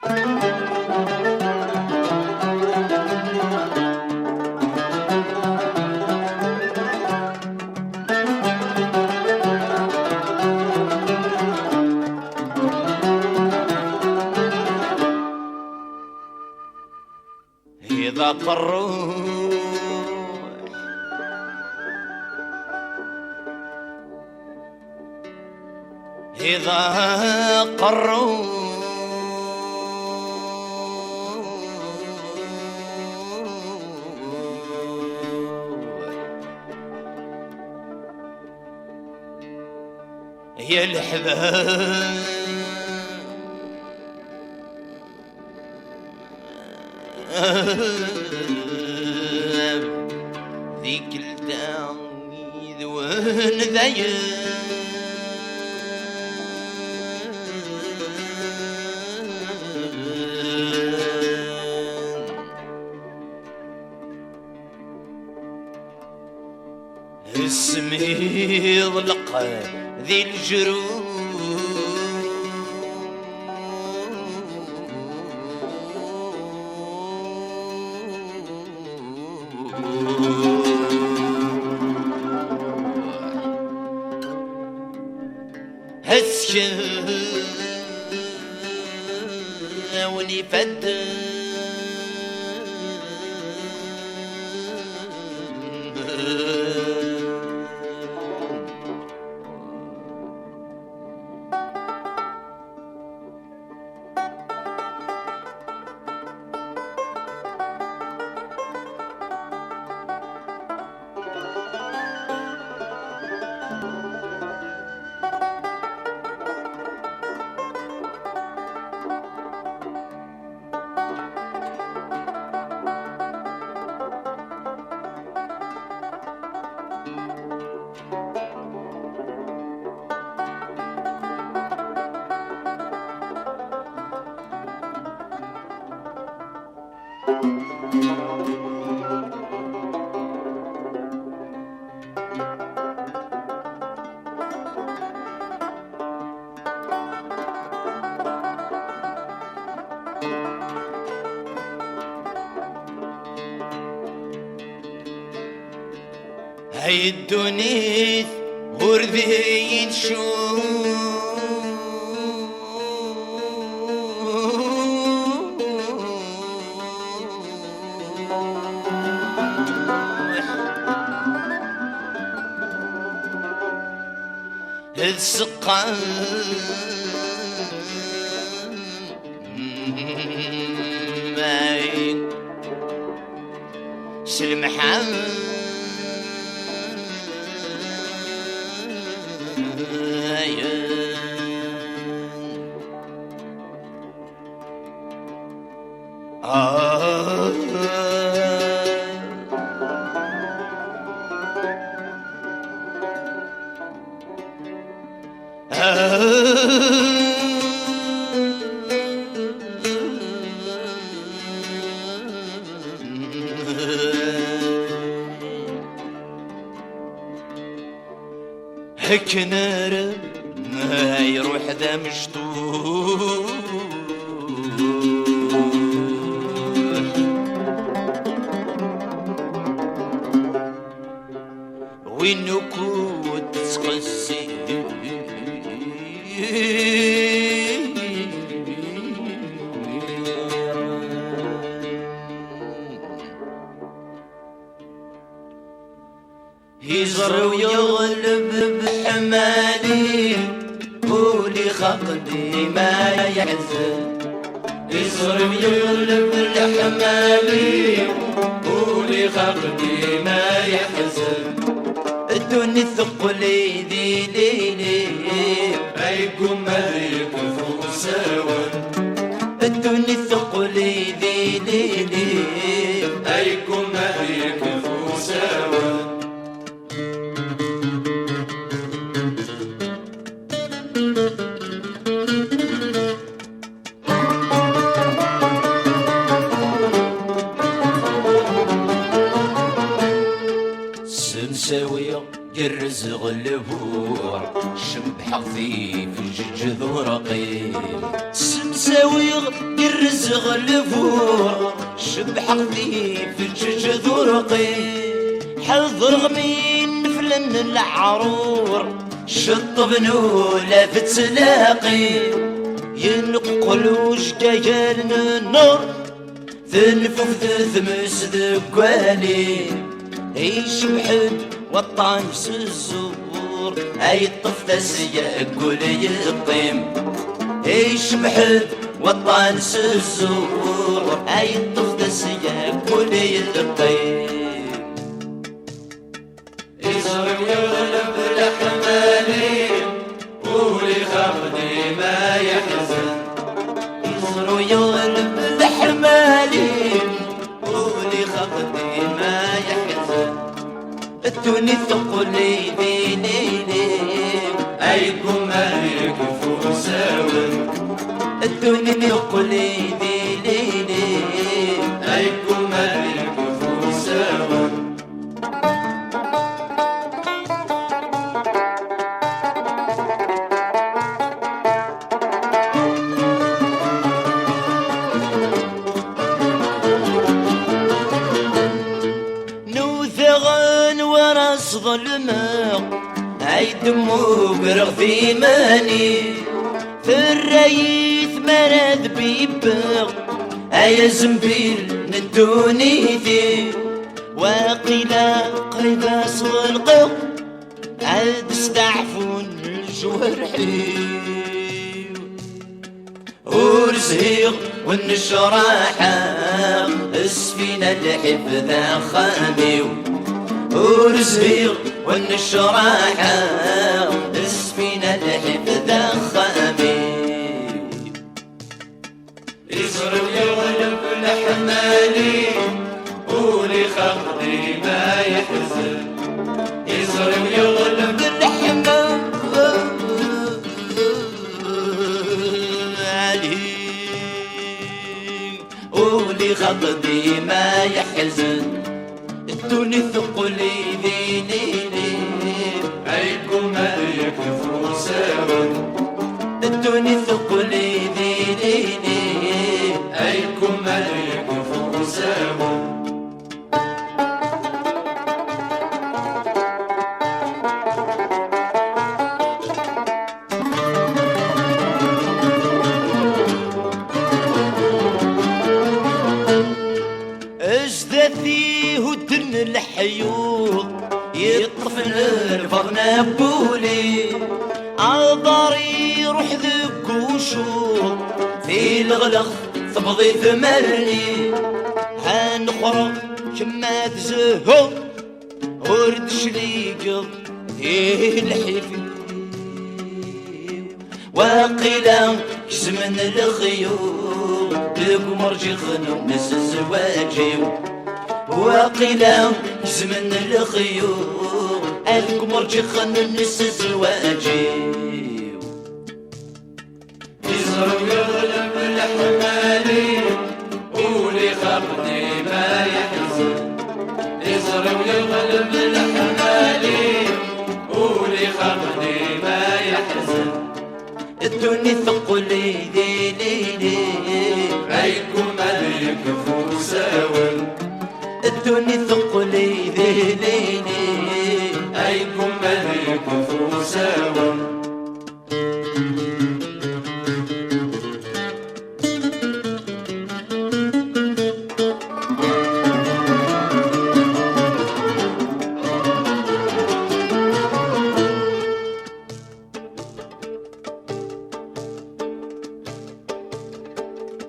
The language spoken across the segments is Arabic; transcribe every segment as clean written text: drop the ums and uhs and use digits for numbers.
إذا الروح إذا الروح يا الحباب ذيك التعويذ والذيل اسمي يضلق ذي الجروح هسكاوني فد هاي الدنيا وردي نشوف السقا ماي سلمحان هك نار يروح ذا مشطوح وينكود تقسي يزر ويغلب بحمالي قولي خقدي ما يحزن يزر ويغلب بحمالي قولي خقدي ما يحزن الدنيا ثقلي ذي ليلي أيكم ملك فوساون الدنيا ثقلي ذي ليلي أيكم ملك فوساون سمساوية الرزق البوع شمبح خفيف جج ذو رقيم سمساوية الرزق الفور شبح خفيف ذرقي حضر غمين فلن العرور شطب نولا في تلاقي ينقل وشكايا النار ثنفف ثمس ذكوالي يشبحد وطان الزور اي الطفل يقول يقيم يشبحد وطان الزور اي الطفل يقول يقيم يصرف يغلب الحمالي ولي خفضي ما يحزن يصرف يغلب الحمالي ولي خفضي ما يحزن الدنيا ثقلي بيني أيكم مالك فوساون الدنيا ثقلي بيني أيكم مالك فوساون نوثغن وراس ظلمه هاي دمو برغفي ماني في الريث مرض بيبغ هاي زنبيل ندوني ذي وقيلا قريبا صلقه عاد استعفون الجوارحي ورزيق والنشراحة السفينة الحفظ خامي ورزيق والنشراحة السفينة الحفظ خامي يصرف يغلب الحمالي ولي خفضي ما يحزن يصرف يغلب الحمام ولي خفضي ما يحزن الدنيا ثقلي ذيني أيكم مالك فوساون الدنيا ثقلي ذيني أيكم مالك فوساون اجدثي ودن الحيوط يطفن الفرن بولي عالضاري روح ذك وشوط في الغلق ثبضي ثمرني هنخرج كما تزهو ورد شليق فيه الحفي وقيلا كزمن الخيوط القمر جي خنو نس الزواجي وقيلا كزمن الخيوط القمر جي خنو نس الزواجي يصرف يغلب الحمالي ولي خفضي ما يحزن يصرف يغلب الحمالي ولي خفضي ما يحزن الدنيا ثقلي ذيلي أيكم مالك فوساون الدنيا ثقلي ذيلي أيكم مالك فوساون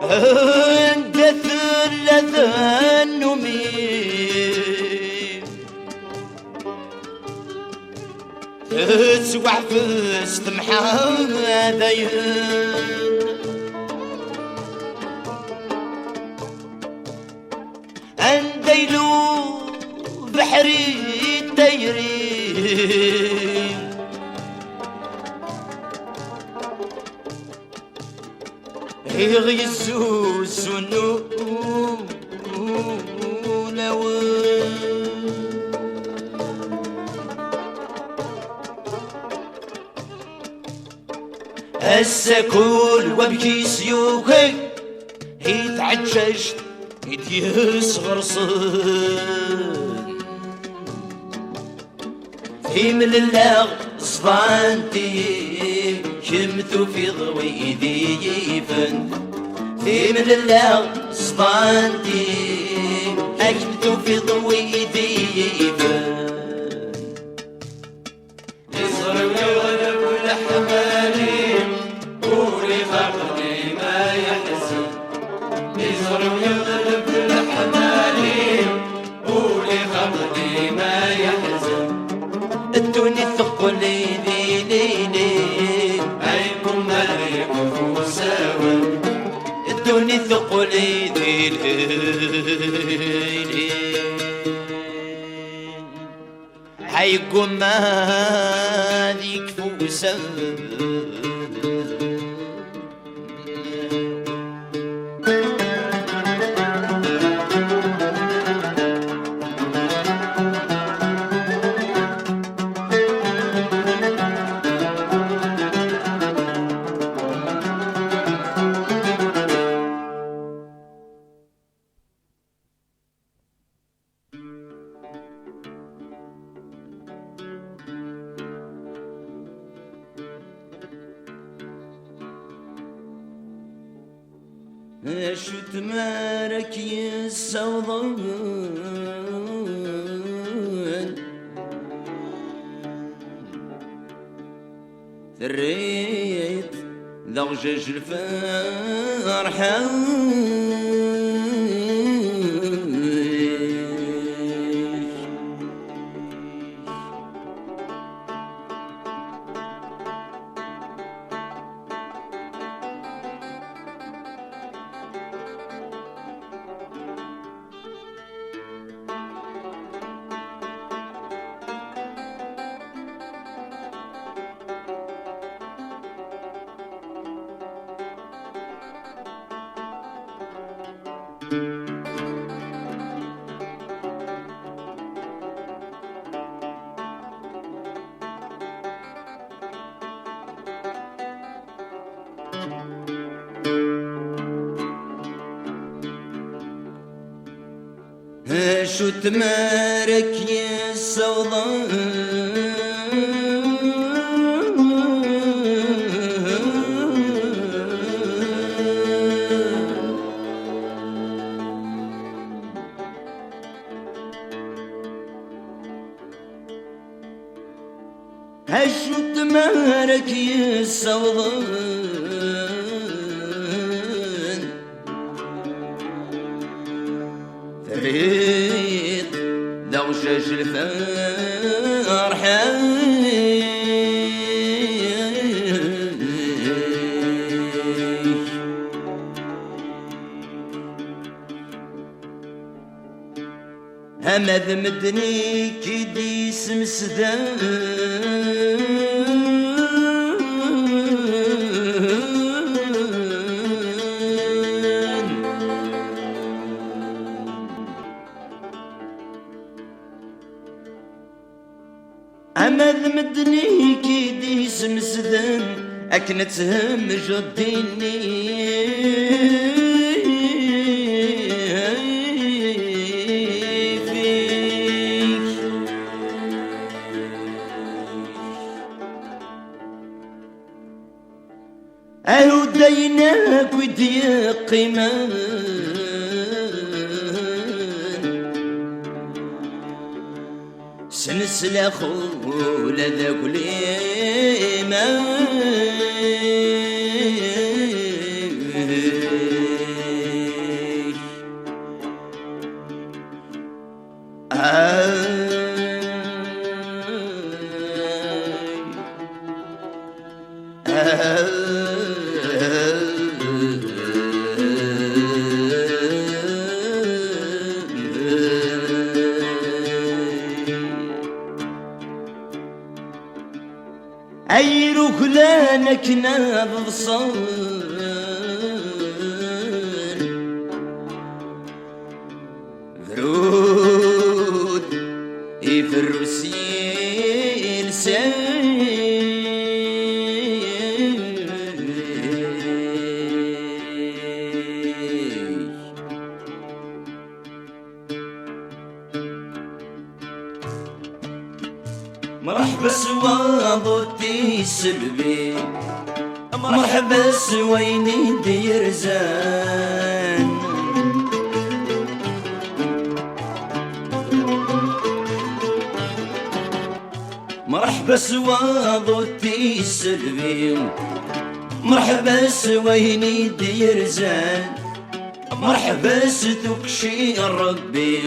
عند ثلاثة نميم تسوع في استمحى ذين عنديلو بحري الديرين يغيسو سنو لو السكول وبكي سيوكي يتعججت يصغر صن في من الله صفانتي شمت في ضوي ذيفن في من الله صفانتي أشمت في ضوي ذيفن يصغر ويغلب الحمالي قولي فقدي ما يحزن يصغر ويغلب الحمالي قولي فقدي ما يحزن الدنيا ثقلي ليلي أيكم ملك فوساوي الدنيا ثقلي ليلي حيكم مالك فوساوي شو تمارك يا السوضان ثريت ضوجج الفرحة شو تمارك يا السوضان شو تمارك يا السوضان ثريت ضوجج الفرحة همذ مدني كيدي سمسدان أمذ مدني كيدي سمسدان أكنتهم جديني أهو ديناك ودي قيمان سنسلة خولة ذاك الإيمان أي ركلانك نابض صار فرود يفرسين مرحبا سواضتي سلبي مرحبا سويني دير زان مرحبا سواضتي سلبي مرحبا سويني دير زان مرحبا ستكشي ربي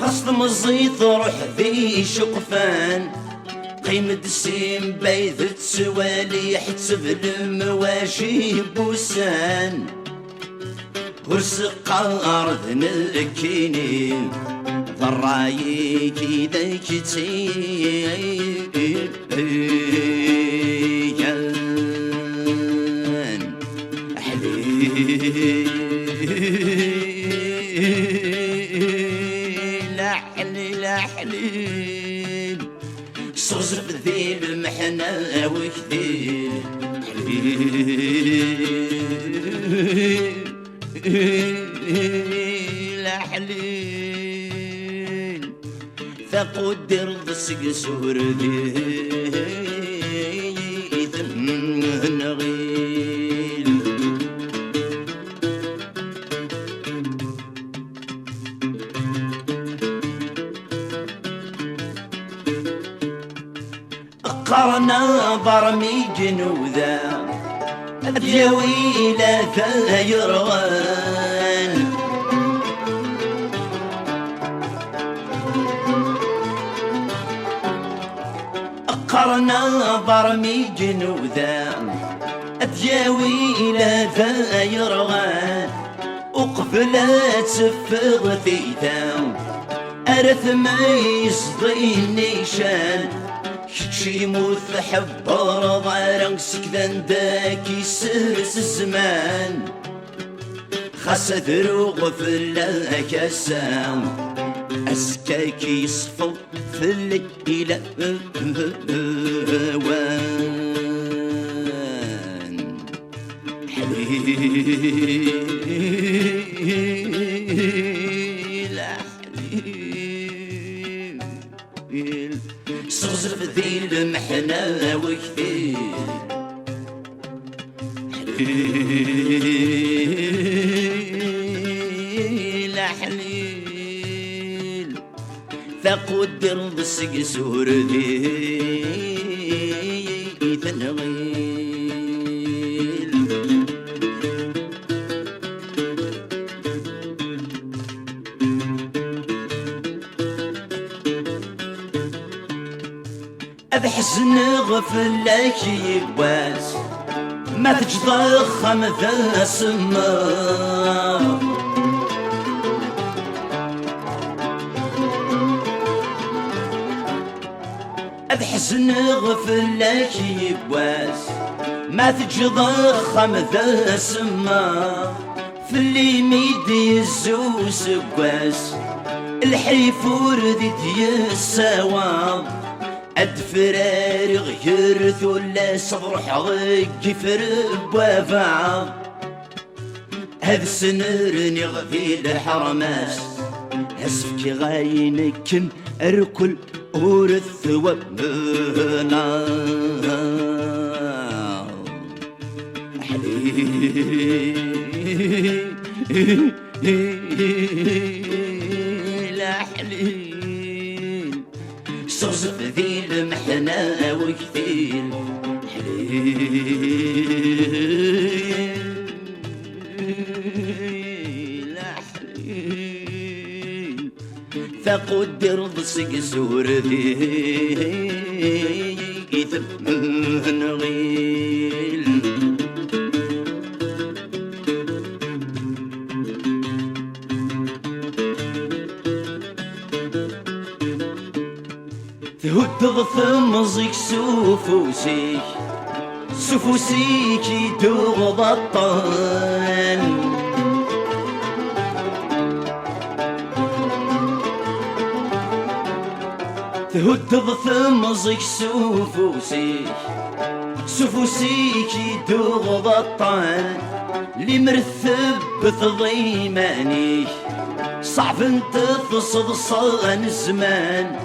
خاصة مزيط روح ذي شقفان قيمة السيم بيذ تسوالي حتسب المواشي بوسان هرس قارض نكيني ضراي كيدا كتيان أحلي حليل صغزف ذي المحنة وكثير حليل حليل فقدر ضسق سور ذي نغيل قرنا برمي جنوذا دياوي لا ثايروان قرنا برمي جنوذا دياوي لا ثايروان وقفلات سفغ ثيثا أرث ما يصدي نيشان شي موت حبار ضارن سكذن داكي سرس الزمان خاص دروغ في الكاسام أسكاكي يصفو في الليلة وان حليل حليل صغزف ذي المحنة وكثير حليل حليل فقدر ضسق سور ذي تنغيل أبحزن غفلك يباس ما تجضخم ذا سما أبحزن غفلك يباس ما تجضخم ذا سما في اللي ميدي الزوس قواس الحيفور ذي السواب أدفرار غير ثلا صبر حضيك فرب وفعا هذا السنر نغفي الحرماس هسفك غاينك أركل أورث وبنا حليل حليل صغزف ذي المحنة وكثير حليل حليل فقدر ضسق سور ذي ثمن غيل تهد ضثم زيك سوفوسيك سوفوسيك يدوغ بطان تهد ضثم زيك سوفوسيك سوفوسيك يدوغ بطان اللي مرثب بتضيمانيك صعب انت تصد صان الزمان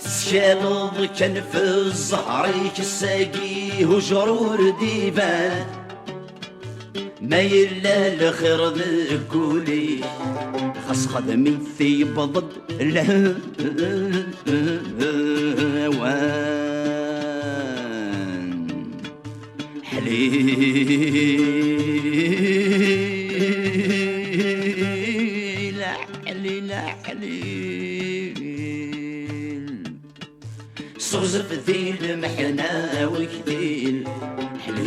تسكالض كان في الزهر كساقي وجرور ديبان ما يلا الخير ذكولي خاص خدمي ثيب ضد الهوان حليل حليل حليل صغزف ذي المحنة وكذيل حليل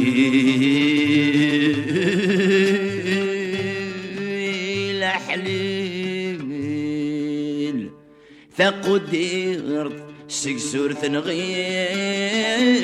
حليل ثقدير سكسور ثنغيل